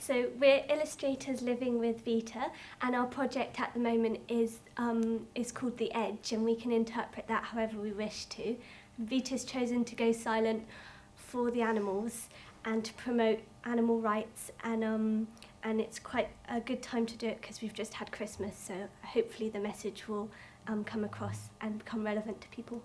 So we're illustrators living with Vita, and our project at the moment is called The Edge, and we can interpret that however we wish to. Vita's chosen to go silent for the animals and to promote animal rights, and it's quite a good time to do it because we've just had Christmas, so hopefully the message will come across and become relevant to people.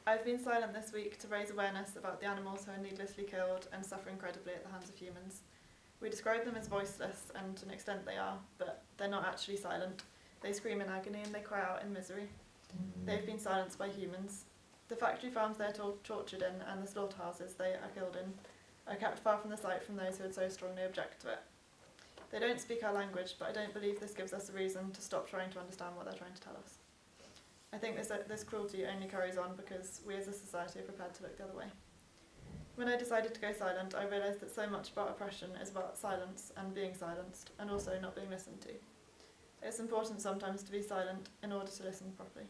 I've been silent this week to raise awareness about the animals who are needlessly killed and suffer incredibly at the hands of humans. We describe them as voiceless, and to an extent they are, but they're not actually silent. They scream in agony and they cry out in misery. They've been silenced by humans. The factory farms they're tortured in and the slaughterhouses they are killed in are kept far from the sight from those who would so strongly object to it. They don't speak our language, but I don't believe this gives us a reason to stop trying to understand what they're trying to tell us. I think this cruelty only carries on because we as a society are prepared to look the other way. When I decided to go silent, I realised that so much about oppression is about silence and being silenced, and also not being listened to. It's important sometimes to be silent in order to listen properly.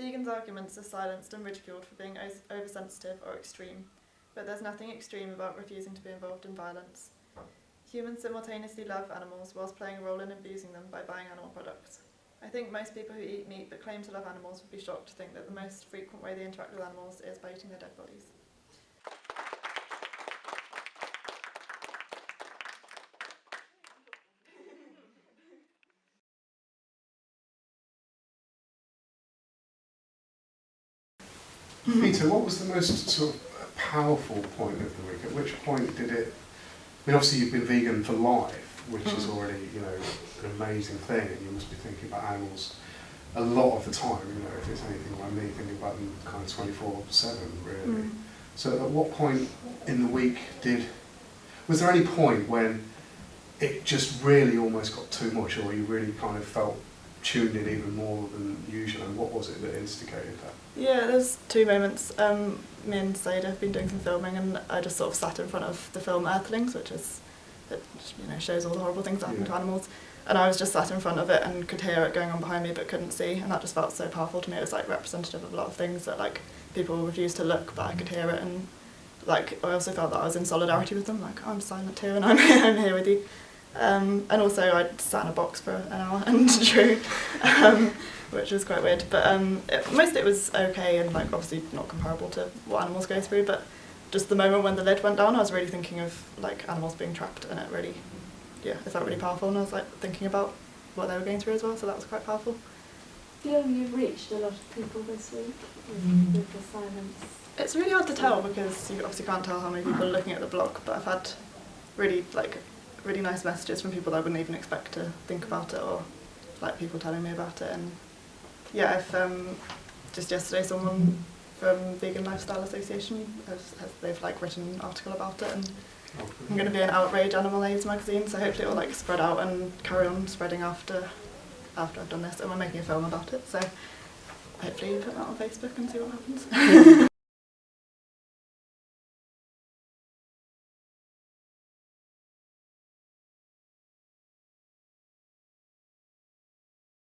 Vegans' arguments are silenced and ridiculed for being oversensitive or extreme, but there's nothing extreme about refusing to be involved in violence. Humans simultaneously love animals whilst playing a role in abusing them by buying animal products. I think most people who eat meat but claim to love animals would be shocked to think that the most frequent way they interact with animals is by eating their dead bodies. Vita, what was the most sort of powerful point of the week? At which point did it... I mean, obviously you've been vegan for life, which is already, you know, an amazing thing, and you must be thinking about animals a lot of the time, you know, if it's anything like me, thinking about them kind of 24/7, really. So at what point in the week was there any point when it just really almost got too much, or you really kind of felt tuned in even more than usual, and what was it that instigated that? Yeah, there's two moments. Me and Sada have been doing some filming, and I just sort of sat in front of the film Earthlings, which shows all the horrible things that happen to animals. And I was just sat in front of it and could hear it going on behind me but couldn't see, and that just felt so powerful to me. It was like representative of a lot of things that like people refuse to look, but I could hear it, and like I also felt that I was in solidarity with them, like I'm silent here and I'm here with you. And also I sat in a box for an hour and drew, which was quite weird. But most of it was okay, and like obviously not comparable to what animals go through, but just the moment when the lid went down, I was really thinking of like animals being trapped, and it really, it felt really powerful, and I was like thinking about what they were going through as well, so that was quite powerful. Feel you've reached a lot of people this week with the silence? It's really hard to tell because you obviously can't tell how many people are looking at the blog, but I've had really nice messages from people that I wouldn't even expect to think about it, or like people telling me about it, and yeah, just yesterday someone from Vegan Lifestyle Association they've like written an article about it, and I'm going to be in Outrage Animal Aids magazine, so hopefully it will like spread out and carry on spreading after I've done this, and we're making a film about it, so hopefully you put that on Facebook and see what happens.